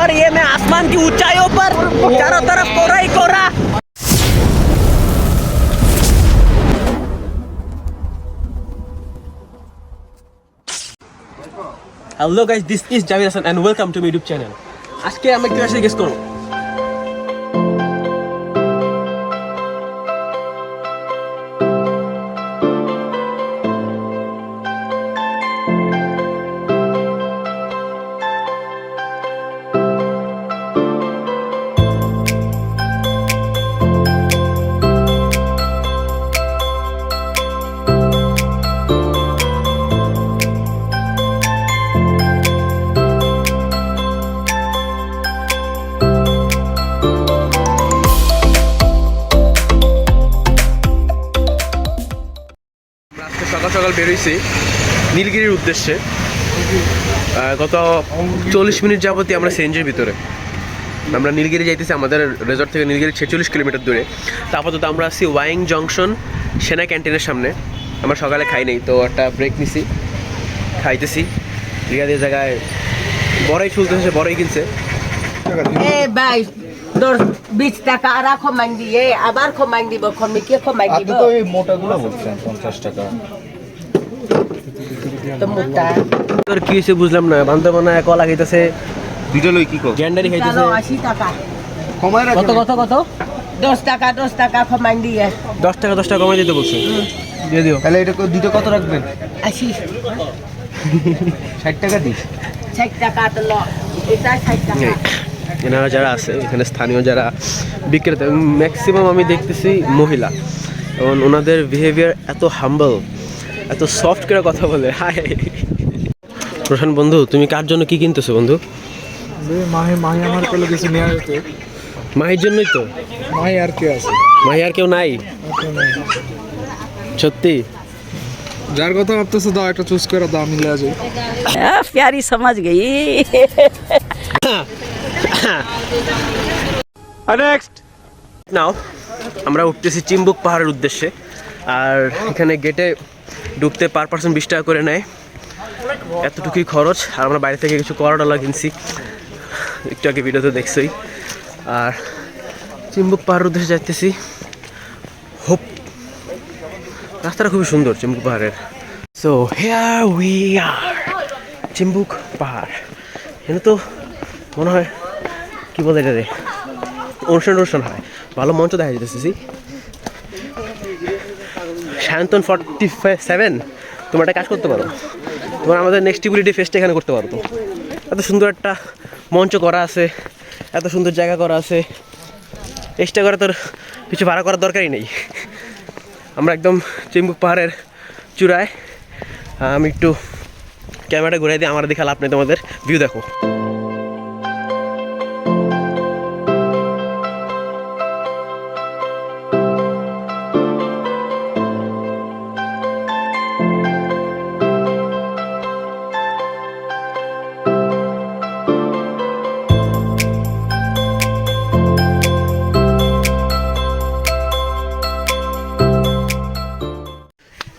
और ये मैं आसमान की ऊंचाइयों पर चारों तरफ कोहरा ही कोहरा। Hello guys, this is Javed Hassan and welcome to my YouTube channel. আজকে আমরা কি আসলে গেস করব? সকাল সকাল বেরোইছি নীলগিরির উদ্দেশ্যে। গত 40 মিনিট যাবতই আমরা সিএনজির ভিতরে। আমরা নীলগিরি যাইতেছি, আমাদের রেজর্ট থেকে নীলগিরি 46 কিলোমিটার দূরে। তো আপাতত আমরা আছি ওয়াইং জংশন সেনা ক্যান্টিনের সামনে। আমরা সকালে খাই নাই, তো একটা ব্রেক নিছি, খাইতেছি। রিয়াদের জায়গায় বড়াই চলতেছে, বড়াই কিনছে। ভাই 20 টাকা আর কমাই দিয়ে আবার কমাই দিব, কমিকে কমাই দিব। তো এই মোটাগুলো বলছেন 50 টাকা। তো মোটা তোর কি হইছে বুঝলাম না। বান্দরবানে কলা খাইতেছে, দুইটা লই কি কর? গ্যান্ডারি খাইতেছে। 80 টাকা। কমায় রাখেন। কত কত কত? 10 টাকা কমাই দিয়ে। 10 টাকা কমাই দিতে বলছে। দিয়ে দিও। তাহলে এটা দুইটা কত রাখবেন? 80 60 টাকা দিস। 60 টাকা তো ল। এটা 60 টাকা। এনারা যারা আছে এখানে স্থানীয় যারা বিক্রেতা, ম্যাক্সিমাম আমি দেখতেছি মহিলা, এবং ওনাদের বিহেভিয়ার এত হাম্বল, এত সফট করে কথা বলে। হাই প্রশান্ত বন্ধু, তুমি কার জন্য কি কিনতেছো বন্ধু? মাহি আমার কল কিছু নিয়ে আসতে। মাহির জন্যই তো। মাহি আর কে আছে? মাহি আর কেউ নাই সত্যি? যার কথা ভাবতেছো দাও, একটা চুজ করে দাও, মিলে আছে। प्यारी समझ गई। নেক্সট নাও আমরা উঠতেছি চিম্বুক পাহাড়ের উদ্দেশ্যে। আর এখানে গেটে ঢুকতে পার পার্সন 20 টাকা করে নেয়, এতটুকুই খরচ। আর আমরা বাইরে থেকে কিছু কড়া কিনছি, একটু আগে ভিডিওতে দেখছই। আর চিম্বুক পাহাড়ের উদ্দেশ্যে যাইতেছি। হোপ রাস্তাটা খুবই সুন্দর চিম্বুক পাহাড়ের। So here we are Chimbuk পাহাড়। এখানে তো মনে হয় কি বলে এটা রে, অনুষ্ঠান হয়, ভালো মঞ্চ দেখা যেতেছি। শান্তন 47 তোমরা একটা কাজ করতে পারো, তোমরা আমাদের নেক্সটিবিলিটি ফেস্ট এখানে করতে পারো। তো এত সুন্দর একটা মঞ্চ করা আছে, এত সুন্দর জায়গা করা আছে, এক্সট্রা করে তোর কিছু ভাড়া করার দরকারই নেই। আমরা একদম চিম্বুক পাহাড়ের চূড়ায়। আমি একটু ক্যামেরাটা ঘুরাই দিই, আমার দেখা লাভ নেই, তোমাদের ভিউ দেখো।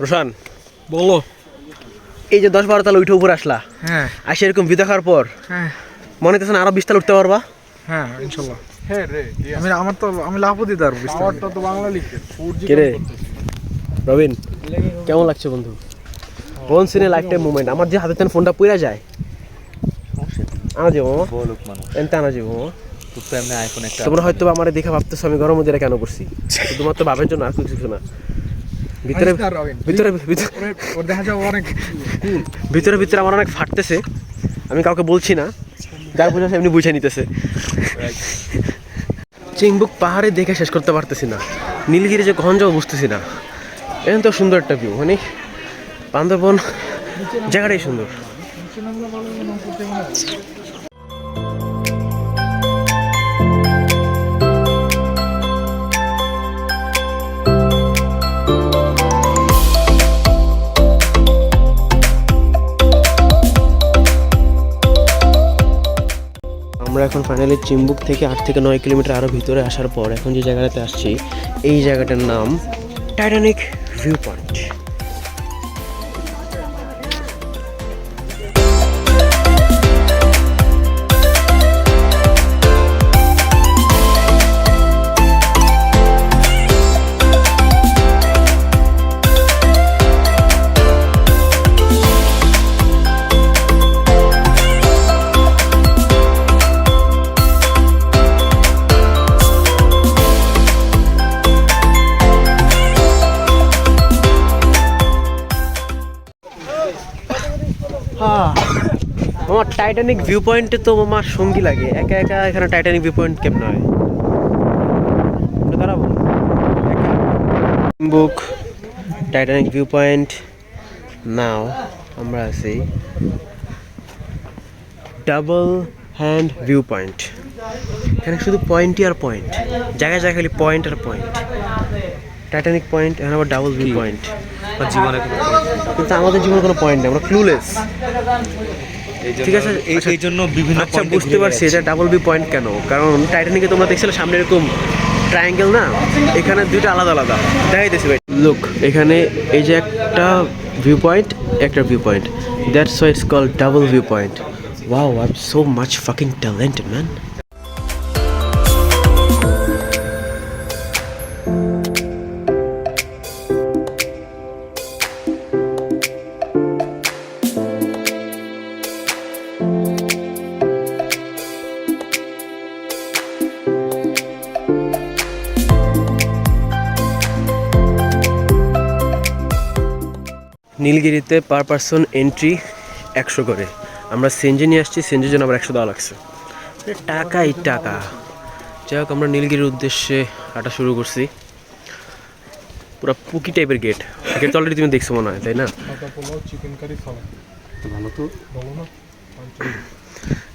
রোশান বলো। এই যে 10-12 তালা উঠে উপরে আসলা, হ্যাঁ আসে এরকম ভিউ দেখার পর হ্যাঁ মনে হচ্ছে না আরো 20 তালা উঠতে পারবা? হ্যাঁ ইনশাআল্লাহ। হ্যাঁ রে, আমি লাভও দিতে পারবো। আমারটা তো বাংলা লিখে কে রে রবিন, কেমন লাগছে বন্ধু? Once in a lifetime movement. আমার যে হাতে তেন ফোনটা পুড়ে যায়, আনা যাবো মামা, বলুক মানুষ এনতে আনা যাবো মামা। তো এমনি আইফোন একটা তোমরা হয়তো আমার দেখে ভাবতেছো আমি গরম মধ্যে কেন করছি, শুধুমাত্র ভাবের জন্য, আর কিছু না। ভিতরে ভিতরে ওর দেখা যাবে অনেক ভিতরে ভিতরে আমার অনেক ফাটতেছে, আমি কাউকে বলছি না, যার বুঝে এমনি বুঝে নিতেছে। চিম্বুক পাহাড়ে দেখে শেষ করতে পারতেছি না, নীলগিরি যে কখন যাবো বুঝতেছি না। এখন তো সুন্দর একটা ভিউ, মানে বান্দরবন জায়গাটাই সুন্দর। আমরা এখন ফাইনালি চিম্বুক থেকে 8 থেকে 9 কিলোমিটার আরও ভিতরে আসার পর এখন যে জায়গাটাতে আসছি, এই জায়গাটার নাম Titanic view point. Titanic view পয়েন্টে তো আমার সঙ্গী লাগে, একা একা এখানে টাইটানিক ভিউ পয়েন্ট কেমন হয়? দাঁড়াবো বুক টাইটানিক ভিউ পয়েন্ট নাও আমরা আছি ডাবল হ্যান্ড ভিউ পয়েন্ট। এখানে শুধু পয়েন্টই আর পয়েন্ট, জায়গায় জায়গায় খালি পয়েন্ট আর পয়েন্ট। টাইটানিক পয়েন্ট, এখানে আবার ডাবল ভিউ পয়েন্ট। জীবনে কিন্তু আমাদের জীবনে কোনো পয়েন্ট নেই, আমরা ক্লুলেস। ঠিক আছে, এই জন্য বিভিন্ন আচ্ছা বুঝতে পারছি এটা ডাবল ভিউ পয়েন্ট কেন, কারণ টাইটানিকে তোমরা দেখছিলে সামনে এরকম ট্রায়াঙ্গেল না, এখানে দুইটা আলাদা আলাদা দেখাইতেছি ভাই। লুক এখানে এই যে একটা ভিউ পয়েন্ট, একটা view point, that's why it's called double view point. Wow, I am so much fucking talented man. নীলগিরিতে পার পারসন এন্ট্রি 100 করে। আমরা সেনজে নিয়ে আসছি, সেনজের জন্য আবার 100 দেওয়া লাগছে। টাকাই টাকা। যাই হোক, আমরা নীলগিরির উদ্দেশ্যে হাঁটা শুরু করছি। পুরো পুকি টাইপের গেট, গেট অলরেডি তুমি দেখছো মনে হয়, তাই না? চিকেন কারি খাওয়া ভালো তো বলো না।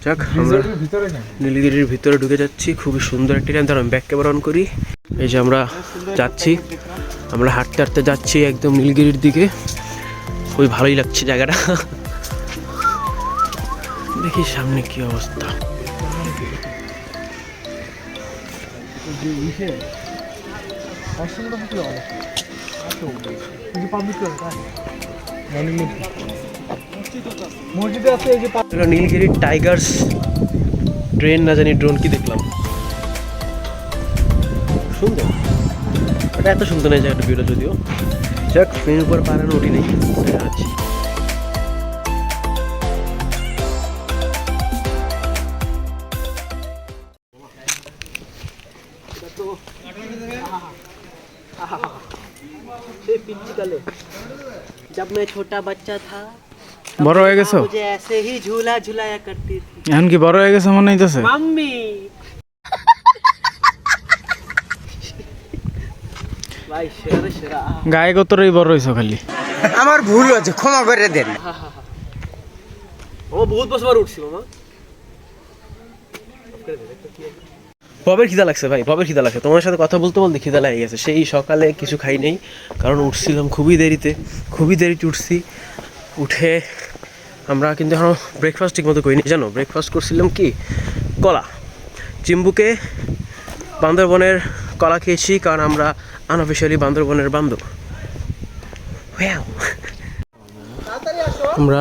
যাক, আমরা ভিতরে না নীলগিরির ভিতরে ঢুকে যাচ্ছি। খুবই সুন্দর একটা টাইম। আমি ব্যাক ক্যামেরা অন করি। এই যে আমরা যাচ্ছি, আমরা হাঁটতে হাঁটতে যাচ্ছি একদম নীলগিরির দিকে। খুবই ভালোই লাগছে জায়গাটা। দেখি সামনে কি অবস্থা। মসজিদে আছে এই যে নীলগিরি টাইগার্স ট্রেন, না জানি ড্রোন কি দেখলাম, সুন্দর। এটা এত সুন্দর নয় জায়গাটা, ভিউটা যদিও। যাক, ট্রেনের উপর পারানো উঠি নেই, আছি। जब मैं छोटा बच्चा था বড় হয়ে গেছো, मुझे ऐसे ही झूला झुलाया करती थी এখন কি বড় হয়ে গেছো মনে হইতেছে? मम्मी। ভাই সেরা সেরা। গায়ে কতটাই বড় হইছো খালি। আমার ভুল হয়েছে, ক্ষমা করে দেন। ও বহুত বছর উঠছি মামা। ববের খিদা লাগছে ভাই, ববের খিদা লাগছে। তোমার সাথে কথা বলতে বলতে খিদা লেগে গেছে। সেই সকালে কিছু খাই নেই, কারণ উঠছিলাম খুবই দেরিতে উঠছি। উঠে আমরা কিন্তু এখনও ব্রেকফাস্ট ঠিক মতো করিনি, জানো। ব্রেকফাস্ট করছিলাম কি, কলা। চিম্বুকে বান্দরবনের কলা খেয়েছি, কারণ আমরা আনঅফিসিয়ালি বান্দরবনের বান্ধব। আমরা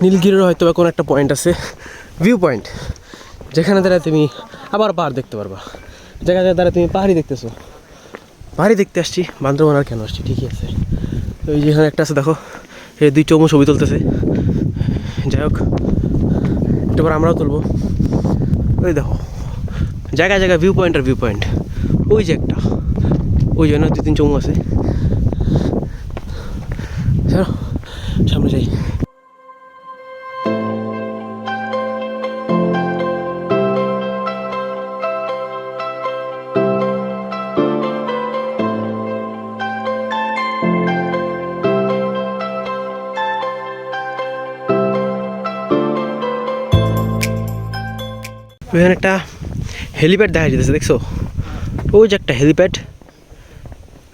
নীলগিরির হয়তো বা কোনো একটা পয়েন্ট আছে, ভিউ পয়েন্ট, যেখানে দ্বারা তুমি আবার পাহাড় দেখতে পারবা। জায়গায় দ্বারা তুমি পাহাড়ি দেখতেছো। পাহাড়ি দেখতে আসছি, বান্দরবন আর কেন আসছি, ঠিকই আছে। ওই যেখানে একটা আছে দেখো, এই 2 চৌমু ছবি তুলতেছে। যাই হোক, একটাবার আমরাও তুলবো। ওই দেখো, জায়গায় জায়গায় ভিউ পয়েন্ট আর ভিউ পয়েন্ট। ওই যে একটা, ওই জন্য 2-3 চৌমু আছে। চলো সামনে যাই। ওইখানে একটা হেলিপ্যাড দেখা যেতেছে, দেখছো? ওই যে একটা হেলিপ্যাড,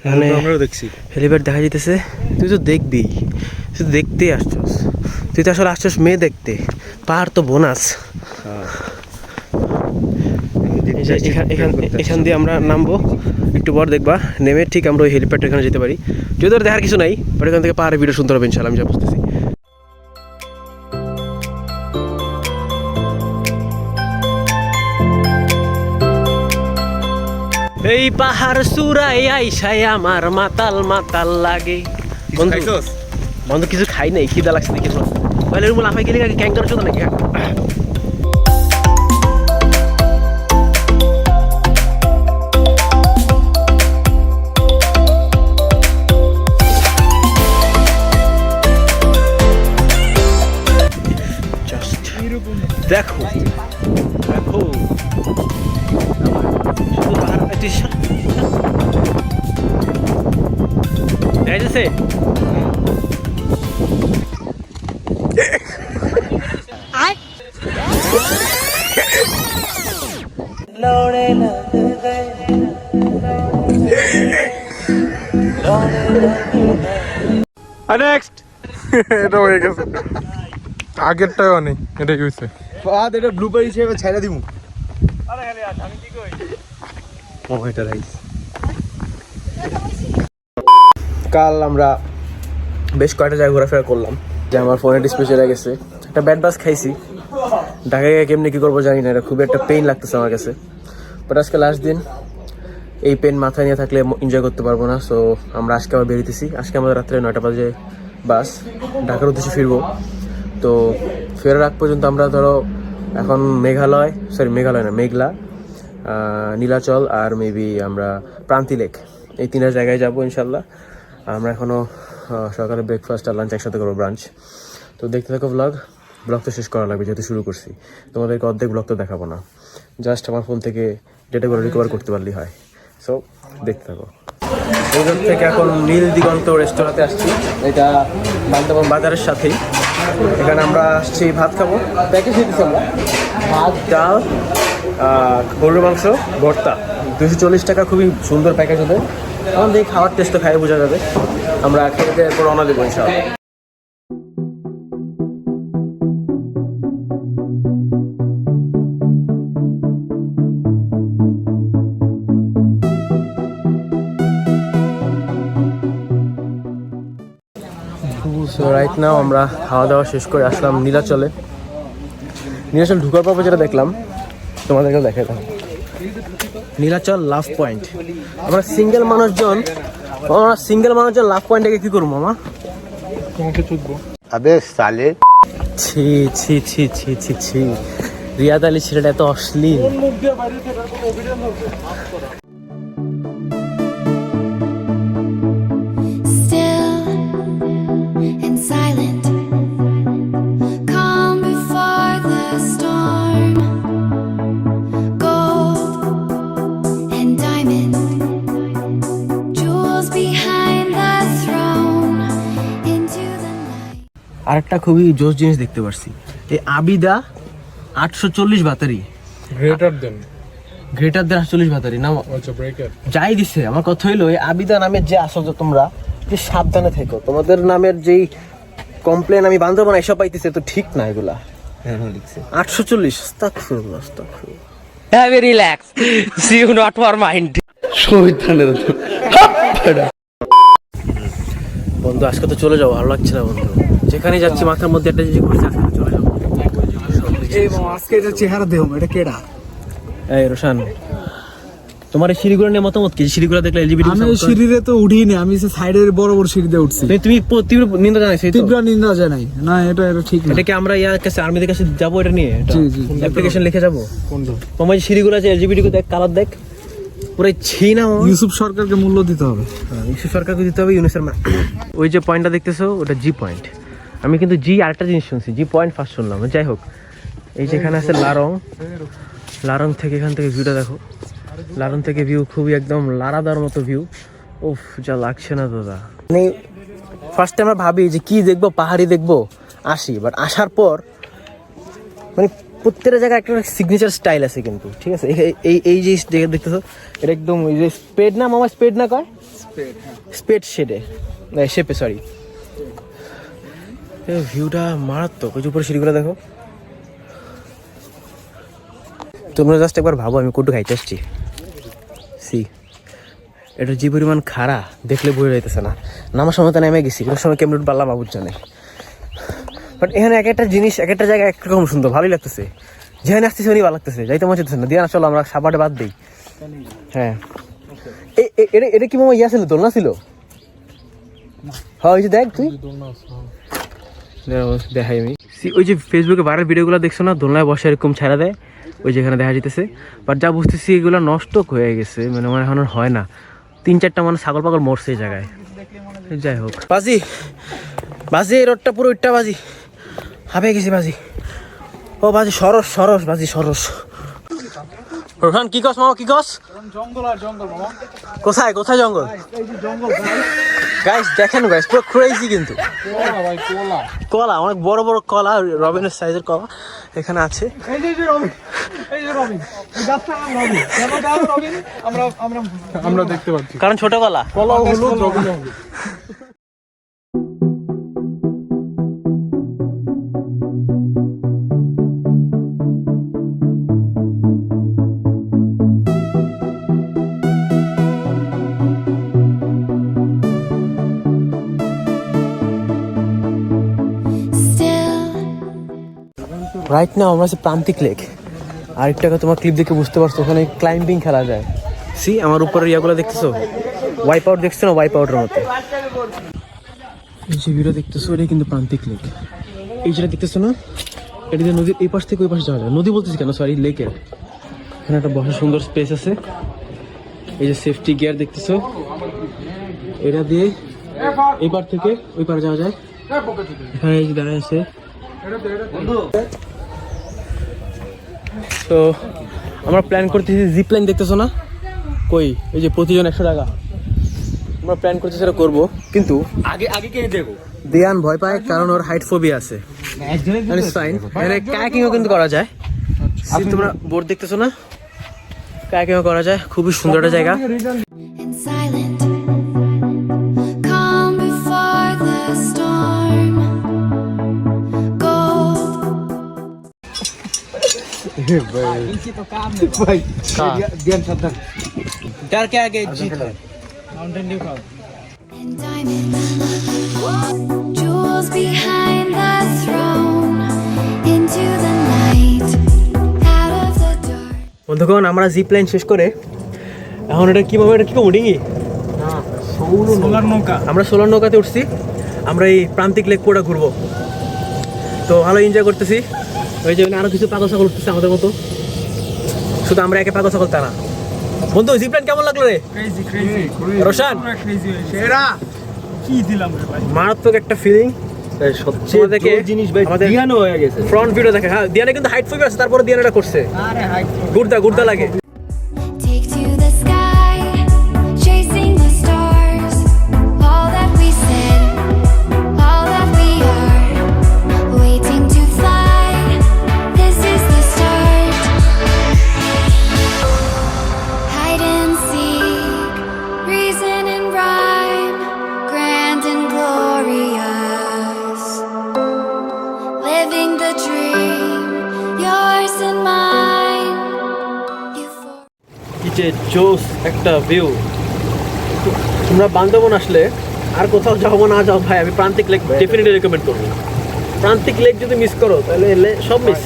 মানে আমরাও দেখছি। হেলিপ্যাড দেখা যেতেছে। তুই তো দেখবি, তুই তো দেখতেই আসছস। তুই তো আসলে আসছস মেয়ে দেখতে, পাহাড় তো বোনাস। এখান দিয়ে আমরা নামবো, একটু পর দেখবা। নেমে ঠিক আমরা ওই হেলিপ্যাডের এখানে যেতে পারি। যদি ওর দেখার কিছু নাই, বাট এখান থেকে পাহাড়ের ভিডিও শুনতে হবে ইনশাল্লাহ, আমি যা বুঝতেছি। এই পাহাড় চূড়ায় আইসাই আমার মাতাল মাতাল লাগে। বন্ধু কিছু খাই নাই, খিদা লাগছে দেখি। তাহলে এরকম লাফাই গেলে ক্যাং করার জন্য নাকি? জাস্ট আছে? নেক্সট এটা হয়ে গেছে আগেরটাও নেই এটা কি হয়েছে ফাদ এটা ব্লুপার হিসেবে ছেড়ে দিমু ও এটা রাইস। কাল আমরা বেশ কয়েকটা জায়গায় ঘোরাফেরা করলাম, যে আমার ফোনের ডিসপ্লে চলে গেছে, একটা ব্যাড বাস খাইছি। ঢাকায় গিয়ে কেমনি কী করবো জানি না, এটা খুবই একটা পেইন লাগতেছে আমার কাছে। বাট আজকে লাস্ট দিন, এই পেন মাথায় নিয়ে থাকলে এনজয় করতে পারবো না। সো আমরা আজকে আবার বেরিয়েছি। আজকে আমাদের রাত্রে 9টা বাজে বাস, ঢাকার উদ্দেশ্যে ফিরবো। তো ফেরার আগ পর্যন্ত আমরা ধরো এখন মেঘলা, মেঘলা, নীলাচল আর মেবি আমরা প্রান্তি লেক, এই 3টা জায়গায় যাবো ইনশাল্লাহ। আমরা এখনও সকালে ব্রেকফাস্ট আর লাঞ্চ একসাথে করবো, ব্রাঞ্চ। তো দেখতে থাকো ব্লগ তো শেষ করা লাগবে যেহেতু শুরু করছি। তোমাদেরকে অর্ধেক ব্লগ তো দেখাবো না, জাস্ট আমার ফোন থেকে ডেটাগুলো রিকভার করতে পারলেই হয়। সো দেখতে থাকো। ওইখান থেকে এখন নীল দিগন্ত রেস্তোরাঁতে আসছি, এটা বান্দরবান বাজারের সাথেই। এখানে আমরা আসছি ভাত খাবো, প্যাকেজ দিতেছি আমরা, ভাত, ডাল, গরুর মাংস, ভর্তা, 240 টাকা, খুবই সুন্দর প্যাকেজ ওদের। এখন দেখি খাওয়ার টেস্ট তো খাই বোঝা যাবে। আমরা খেতে এরপর রওনা দেবো ইনশাআল্লাহ। সো রাইট নাও আমরা খাওয়া দাওয়া শেষ করে আসলাম নীলাচলে। নীলাচল ঢুকার পর যেটা দেখলাম তোমাদেরকেও দেখাতাম, নীলাচল লাভ পয়েন্ট। আমরা সিঙ্গেল মানুষজন লাভ পয়েন্টে কি করবো মামা? তোমাকে চুদবো। আবে সালে ছি ছি ছি ছি ছি ছি, রিয়াদ আলী ছেলেটা এত অশ্লীল। আরেকটা খুবই জোশ জিনিস দেখতে পারছি, এই আবিদা 840 বাতারি, গ্রেটার দেন 840 বাতারি না, আচ্ছা ব্রেকার যাই দিছে। আমার কথা হইলো এই আবিদা নামের যে আসো যে তোমরা, যে সাবধানে থেকো, তোমাদের নামের যেই কমপ্লেন আমি বান্ধব না এসব পাইতেছে, তো ঠিক না এগুলা। 840, আস্তাগফিরুল্লাহ আস্তাগফিরুল্লাহ। Have a relax. See you not for mind. বন্ধু আজকে তো চলে যাও, ভালো লাগছে না বন্ধু। যেখানে যাচ্ছি মাথার মধ্যে একটা জিনিস ঘুরছে, আজকে চলে যাবো। আজকে এটা চেহারা দেহ এটা কেডা? এই রোশান, তোমার এই সিঁড়িগুলো নিয়ে মতামত কি? সিঁড়িগুলো দেখলে এলজিবিটি আমি সিঁড়িতে তো উঠিনি, আমি সাইডের বড় বড় সিঁড়িতে উঠছি। তুমি তীব্র নিন্দা জানাইছো? তীব্র নিন্দা জানাই না, এটা ঠিক না। এটা কি আমরা ইয়ার কাছে আর্মিদের কাছে যাবো এটা নিয়ে? জি জি, অ্যাপ্লিকেশন লিখে যাবো। কোনটা? তোমার যে সিঁড়িগুলো আছে এলজিবিটি দেখ, কালার দেখ, পুরো ছি না। ইউসুফ সরকারকে মূল্য দিতে হবে, ইউসুফ সরকারকে দিতে হবে, ইউনুসের ওই যে পয়েন্টটা দেখতেছো ওটা জি পয়েন্ট। আমি কিন্তু জি আরেকটা জিনিস শুনছি, জি পয়েন্ট ফার্স্ট শুনলাম। যাই হোক, এই যেখানে আছে লারং থেকে এখান থেকে ভিউটা দেখো, লারং থেকে ভিউ খুবই একদম লারাদার মতো ভিউ। উফ, যা লাগছে না দাদা। মানে ফার্স্টে আমরা ভাবি যে কি দেখবো, পাহাড়ি দেখবো, আসি। বাট আসার পর মানে প্রত্যেকটা জায়গায় একটা সিগনেচার স্টাইল আছে কিন্তু, ঠিক আছে? এই যে দেখতেছো এটা একদম এই যে স্পেড না মামা, স্পেড না কয়, স্পেড শেপে, সরি। ভিউটা মারাত্মক। ওই যে উপরে সিঁড়িগুলো দেখো। তোমরা জাস্ট একবার ভাবো আমি কোটু খাইতে আসছি। এটা যে পরিমাণ খাড়া দেখলে বই যাইতেছে না। নামার সময় তো নেমে গেছি, কোনো সময় কেমন পারলাম বাবুর জানে। বাট এখানে এক একটা জিনিস এক একটা জায়গায় একরকম সুন্দর, ভালোই লাগতেছে। যেখানে আসতেছে উনি ভালো লাগতেছে, যাইতে মনে হচ্ছে না। দিয়ে না, চলো আমরা সাপাটে বাদ দিই। হ্যাঁ, এটা কি মামা ইয়া ছিল, দোলনা ছিল? হ্যাঁ, ওই যে দেখ তুই, দেখাই আমি। ওই যে ফেসবুকে ভাইরাল ভিডিওগুলো দেখছো না, দোলনায় বসে এরকম ছাড়া দেয়, ওই যেখানে দেখা যেতেছে। বাট যা বুঝতেছি এগুলো নষ্ট হয়ে গেছে, মানে আমার এখন হয় না। 3-4টা মানুষ ছাগল পাগল মরছে এই জায়গায়। যাই হোক, বাজি এই রোডটা পুরো ইটটা বাজি, হাঁপিয়ে গেছি বাজি। ও বাজি সরস বাজি সরস। রোহান কি কস মামা, কি কস? জঙ্গল আর জঙ্গল মামা। কোথায় জঙ্গল? এই যে জঙ্গল গাইস দেখেন গাইস পুরো ক্রেজি কিন্তু কলা অনেক বড় বড় কলা রবিনের সাইজের কলা এখানে আছে আমরা দেখতে পাচ্ছি কারণ ছোট কলা কলা হলুদ রবিন হলুদ রাইট নাও আমরা আছি প্রান্তিক লেক আরেকটা কথা তোমার ক্লিপ দেখে বুঝতে পারছো ওখানে ক্লাইম্বিং খেলা যায় সি আমার উপরের ইয়াগুলো দেখতেছো ওয়াইপ আউট দেখছো না ওয়াইপ আউটের মতো এই যে ভিডিও দেখতেছো এটা কিন্তু প্রান্তিক লেক এই যেটা দেখতেছো না এটা দিয়ে নদীর এই পাশ থেকে ওই পাশে যাওয়া যায় নদী বলতেছি কেন সরি লেকের এখানে একটা বসার সুন্দর স্পেস আছে এই যে সেফটি গিয়ার দেখতেছো এটা দিয়ে এই পার থেকে ওই পারে যাওয়া যায় এখানে এই যে দাঁড়ায় আছে তো আমরা প্ল্যান করতেছি জিপ লাইন দেখতেছো না কই এই যে প্রতিজন 100 টাকা আমরা প্ল্যান করতেছি সেটা করবো কিন্তু আগে কে দেখো দিয়ান ভয় পায় কারণ ওর হাইট ফোবিয়া আছে ফাইন এখানে কায়াকিংও কিন্তু করা যায় See, তোমরা বোর্ড দেখতেছো না কায়াকিংও করা যায় খুবই সুন্দর একটা জায়গা and silent, calm before the storm. Gold. डर के आगे जीत है And diamonds, jewels behind the throne, into the night, out of the dark. বন্ধুগণ আমরা জিপ লাইন শেষ করে এখন এটা কি ভাবে এটা কি কমো ডিঙি সোলার নৌকা আমরা সোলার নৌকাতে উঠছি আমরা এই প্রান্তিক লেক পুরোটা ঘুরবো তো ভালো এনজয় করতেছি ওই যে আরো কিছু পাগল ছাগল উঠতেছে আমাদের মতো শুধু আমরা একে পাগল ছাগল তা না বন্ধু জিপ লাইন কেমন লাগলো রে ক্রেজি ক্রেজি রোশন ক্রেজি সেরা কি দিলাম রে ভাই মারাত্মক একটা ফিলিং সবচেয়ে জোর জিনিস ভাই দিয়ানো হয়ে গেছে ফ্রন্ট ভিউটা দেখে হ্যাঁ দিয়ানে কিন্তু হাইট ফোবিয়া আছে তারপরে দিয়ানে এটা করছে আরে হাই গুড়দা লাগে Take to the sky, chasing the stars. All that we said, all that we are, waiting to fly. This is the start. Hide and seek, reason and rhyme, grand and glorious. Living the dream, yours and mine. Euphoria. কি যে জোস একটা view তোমরা বান্দরবন আসলে আর কোথাও যাবো না যাও ভাই আমি প্রান্তিক লেক ডেফিনেটলি রেকমেন্ড করবো প্রান্তিক লেক যদি মিস করো তাহলে সব মিস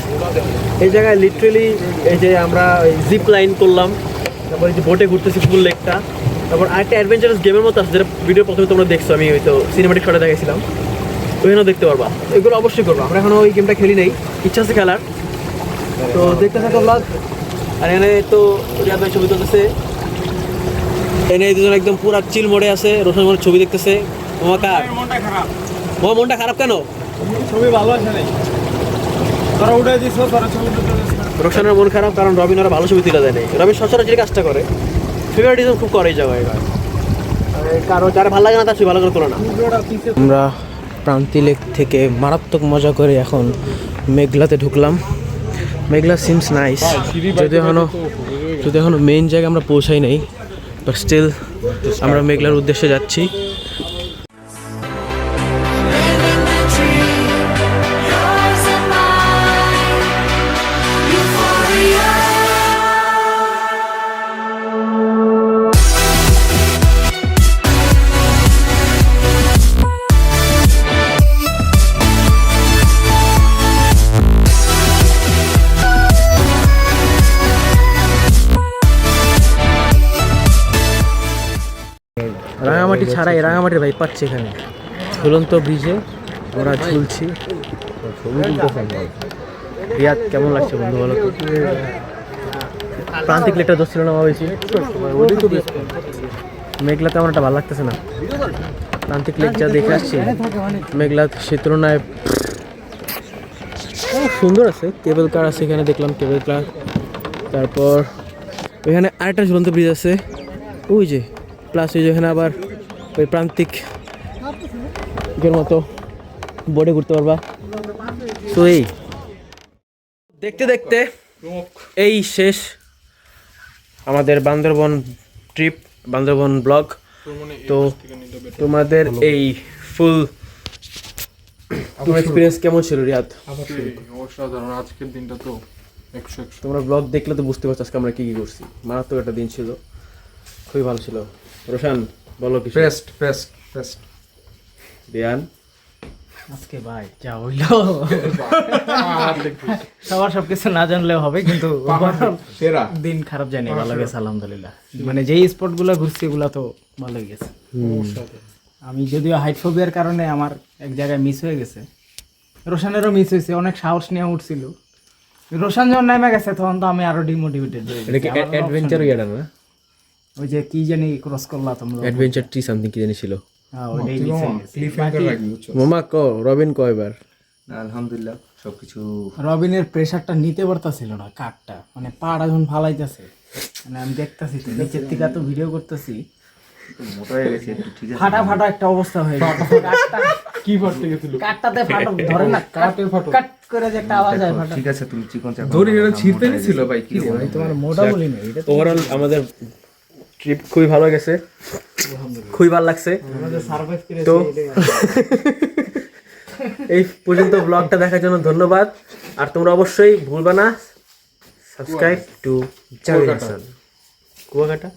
এই জায়গায় লিটারেলি এই যে আমরা জিপ লাইন করলাম তারপর এই যে বোটে ঘুরতেছি ফুল লেকটা তারপর আরেকটা অ্যাডভেঞ্চারাস গেমের মতো আছে যেটা ভিডিও প্রথমে তোমরা দেখছো আমি হয়তো সিনেমাটিক শটে দেখেছিলাম ওইখানেও দেখতে পারবা এগুলো অবশ্যই করবো আমরা এখনও ওই গেমটা খেলি নেই ইচ্ছা আছে খেলার তো দেখতে থাকো ব্লগ আর এখানে তো রিয়াদ ভাই ছবি তুলতেছে এনে এই দুজন একদম পুরা চিল মোড়ে আছে রোশন মোড়ে ছবি দেখতেছে মামা কার মনটা খারাপ মামা মনটা খারাপ কেন ছবি ভালো আছে নাই তোরা উঠে দিছ তোরা ছবি তুলতে রোশনের মন খারাপ কারণ রবিন ওরা ভালো ছবি তুলে দেয় নাই রবিন সচরাচর কাজটা করে ফেভারিটিজম খুব করে এই জায়গায় কারণ যারা ভালো লাগে না তার ছবি ভালো করে তোলে না আমরা প্রান্তি লেক থেকে মারাত্মক মজা করে এখন মেঘলাতে ঢুকলাম মেঘলা সিমস নাইস যদি এখনো মেইন জায়গায় আমরা পৌঁছাই নাই বাট স্টিল আমরা মেঘলার উদ্দেশ্যে যাচ্ছি Living the dream, yours and mine. Euphoria. Rangamati ছাড়া রাঙামাটির ভাই পাচ্ছে এখানে ঝুলন্ত ব্রিজে আমরা ঝুলছি রিয়াদ কেমন লাগছে বন্ধু বলো তো প্রান্তিক লেকটা দোষ ছিল না বেশি মেঘলা তেমন একটা ভালো লাগতেছে না প্রান্তিক লেক যা দেখে আসছি মেঘলা সে তুলনায় সুন্দর আছে কেবল কার আছে এখানে দেখলাম কেবল কার তারপর এখানে আরেকটা ঝুলন্ত ব্রিজ আছে ওই যে প্লাস ওই যেখানে আবার ওই প্রান্তিক আজকের মতো বোর্ডে ঘুরতে পারবা। তো এই দেখতে দেখতে এই শেষ আমাদের বান্দরবন ট্রিপ, বান্দরবন ব্লগ। তো তোমাদের এই ফুল ট্যুর এক্সপিরিয়েন্স কেমন ছিল রিয়াদ? অসাধারণ, আজকের দিনটা তো 100 তোমরা ব্লগ দেখলে তো বুঝতে পারছো আজকে আমরা কি কি করছি। মারাত্মক একটা দিন ছিল, খুবই ভালো ছিল। রোশান বলো কিছু। বেস্ট বিয়ান আজকে ভাই যা হইলো সবার সবকিছু না জানলেও হবে, কিন্তু সেরা দিন খারাপ যায়নি, ভালো গেছে আলহামদুলিল্লাহ। মানে যেই স্পট গুলো ঘুরছি ওগুলা তো ভালোই গেছে। আমি যদিও হাইট ফোবিয়ার কারণে আমার এক জায়গায় মিস হয়ে গেছে, রোশানেরও মিস হয়েছে, অনেক সাহস নিয়ে উঠছিল। রোশান যখন নেমে গেছে তখন তো আমি আরো ডিমোটিভেটেড হয়ে এটা কি অ্যাডভেঞ্চার ইয়াটা না? ওই যে কি জানি ক্রস করলা তোমরা, অ্যাডভেঞ্চার টি সামথিং কি জানি ছিল। হ্যাঁ ওইটাই মিস হয়ে গেছে। বাকি মামা রবিন কয়বার? আলহামদুলিল্লাহ সবকিছু রবিনের প্রেসারটা নিতে পারতাছিল না, কাঠটা মানে পাড়া যখন ফালাইতেছে, মানে আমি দেখতাছি তো নিচের থেকে তো ভিডিও করতেছি, মোটা হয়ে গেছে একটু, ঠিক আছে। ফাটা ফাটা একটা অবস্থা হয়ে গেছে। কাঠটা কি ফাটতে গেছিল? কাঠটাতে ফাটো ধরে না, কাট করে যে একটা আওয়াজ হয় ফাটা। ঠিক আছে, তুমি চিকন চাকন ধরি এটা ছিঁড়তে নিছিল ভাই, কি রে ভাই? তোমার মোটা বলি না, এটা ওভারঅল আমাদের ট্রিপ খুবই ভালো গেছে, খুবই ভালো লাগছে। আমাদের সার্ভাইভ করে তো এই পর্যন্ত ব্লগটা দেখার জন্য ধন্যবাদ। আর তোমরা অবশ্যই ভুলবা না সাবস্ক্রাইব টু কুয়াকাটা।